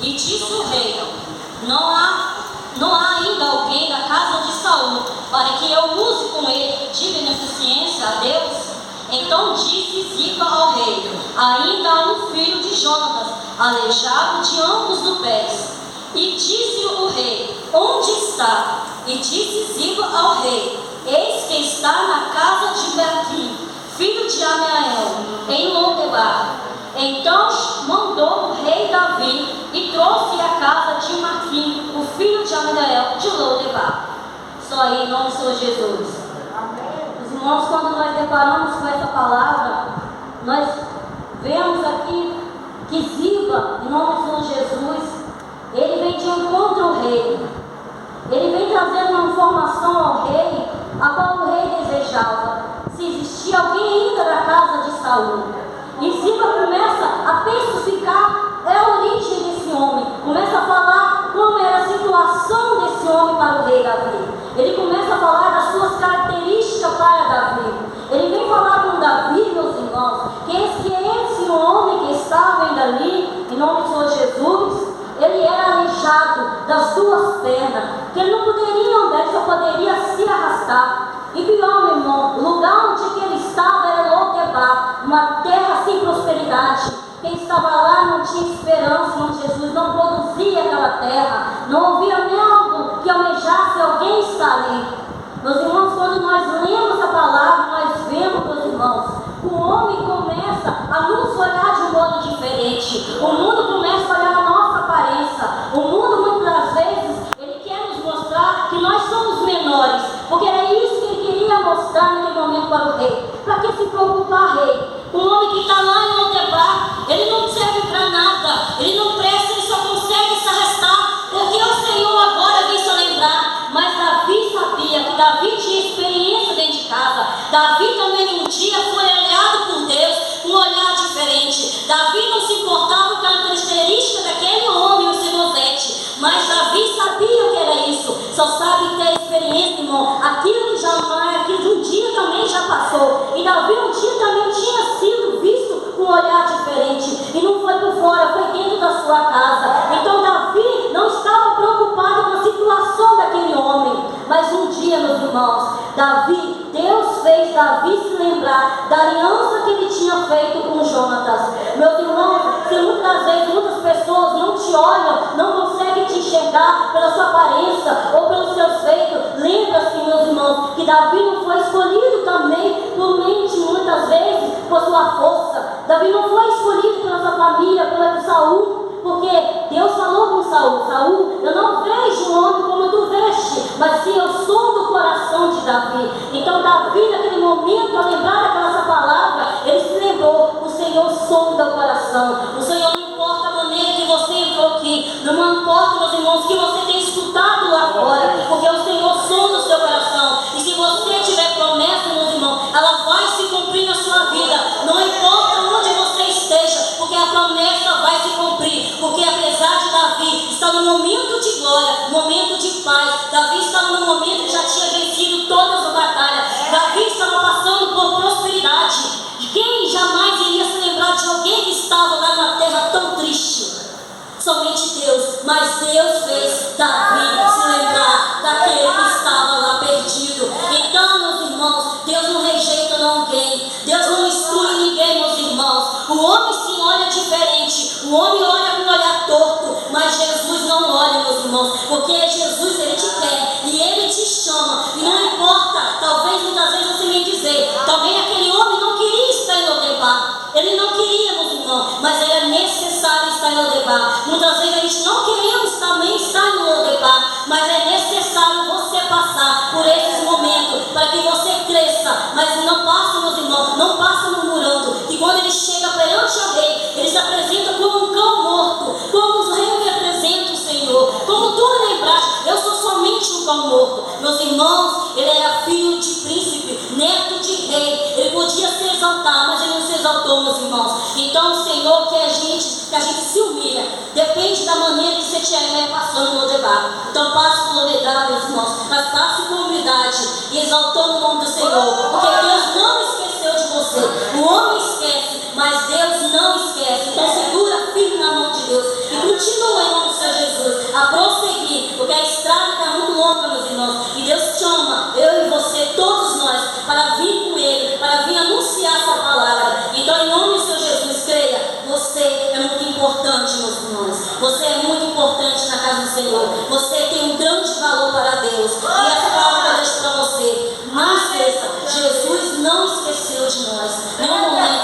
E disse o rei: não há ainda alguém da casa de Saul, para que eu use com ele de beneficência a Deus? Então disse Ziba ao rei: ainda há um filho de Jonatas, aleijado de ambos os pés. E disse o rei: onde está? E disse Ziba ao rei: eis que está na casa de Bequim, filho de Amiel, em Lodebar. Então mandou o rei Davi e trouxe a casa de Marquim, o filho de Amiel, de Lodebar. Só aí, em nome do Senhor Jesus. Os irmãos, quando nós deparamos com essa palavra, nós vemos aqui que Ziba, em nome do Senhor Jesus, ele vem de encontro ao rei. Ele vem trazendo uma informação ao rei, a qual o rei desejava, se existia alguém ainda da casa de Saul. E Ziba começa a especificar a origem desse homem, começa a falar como era a situação desse homem para o rei Davi. Ele começa a falar das suas características para Davi. Ele vem falar com Davi, meus irmãos, que esse homem que estava ainda ali, em nome do Senhor Jesus, ele era aleijado das duas pernas, que ele não poderia andar, ele só poderia se arrastar. E pior, meu irmão, o lugar onde que ele estava era Lodebar, uma terra sem prosperidade. Quem estava lá não tinha esperança, irmão Jesus, não produzia aquela terra, não ouvia nem algo que almejasse alguém estar ali. Meus irmãos, quando nós lemos a palavra, nós vemos, meus irmãos, o homem começa a nos olhar de um modo diferente. O mundo começa a olhar a nossa aparência. O mundo, muitas vezes, ele quer nos mostrar que nós somos menores, porque era isso que ele queria mostrar naquele momento para o rei. Para que se preocupar, rei? Um homem que está lá em Lodebar, ele não serve para nada, ele não presta, ele só consegue se arrastar, porque o Senhor agora vem se lembrar. Mas Davi sabia que Davi tinha experiência dentro de casa. Davi também um dia foi olhado por Deus com um olhar diferente. Davi não se importava com a característica daquele homem, o Sibosete, mas Davi sabia o que era isso. Só sabe ter experiência, irmão, aquilo que já não é, aquilo de um dia também já passou. E Davi um dia também tinha sido visto com um olhar diferente, e não foi por fora, foi dentro da sua casa. Então Davi não estava preocupado com a situação daquele homem. Mas um dia, meus irmãos, Deus fez Davi se lembrar da aliança que ele tinha feito com Jonatas. Meus irmãos, se muitas vezes muitas pessoas não te olham, não conseguem te enxergar pela sua aparência ou pelos seus feitos, lembra-se, meus irmãos, que Davi não foi escolhido também por mente, muitas vezes, por sua força. Davi não foi escolhido pela sua família, pela Saul. Porque Deus falou com Saul: Saul, eu não vejo um homem como tu veste, mas sim eu sou do coração de Davi. Então Davi, naquele momento, ao lembrar daquela palavra, ele se lembrou: o Senhor sonda o coração. O Senhor não importa a maneira que você entrou aqui, não importa, meus irmãos, que você tem escutado lá fora, porque o Senhor sonda o seu coração. E se você tiver promessa, meus irmãos, ela vai se cumprir na sua vida. Não importa onde você esteja, porque a promessa vai se cumprir. Porque apesar de Davi estar no momento de glória, momento de paz, Davi estava no momento que já tinha vencido todas as batalhas, Davi estava passando por prosperidade. Quem jamais iria se lembrar de alguém que estava lá na terra tão triste? Somente Deus. Mas Deus fez Davi se lembrar daquele que estava lá perdido. Então, meus irmãos, Deus não rejeita ninguém, Deus não exclui ninguém, meus irmãos. O homem sim olha diferente, o homem olha com um olhar torto, mas Jesus não olha, meus irmãos, porque Jesus, ele te quer e ele te chama. E não importa, talvez muitas vezes você me dizer, também aquele homem não queria estar em Lodebar. Ele não queria, meus irmãos, mas era necessário estar em Lodebar. Muitas vezes a gente não queremos também estar em Lodebar, mas é necessário você passar por esses momentos para que você cresça. Mas não passa, meus irmãos, não passa murmurando. E quando ele chega perante o rei, ele se apresenta como um cão morto, como os reis representam o Senhor. Como tu me lembraste, eu sou somente um cão morto. Meus irmãos, ele era filho de príncipe, neto de rei. Ele podia se exaltar, mas ele não se exaltou, meus irmãos. Então o Senhor quer que a gente se humilha. Depende da maneira que você estiver passando no Lodebar. Então passe por Lodebar, meus irmãos, mas passe com humildade e exaltando o nome do Senhor. Porque Deus não esqueceu de você. O homem esquece, mas Deus não esquece. Então segura firme na mão de Deus e continua nós. Você é muito importante na casa do Senhor. Você tem um grande valor para Deus. E essa palavra eu deixo para você. Não esqueça, Jesus não esqueceu de nós. Nenhum momento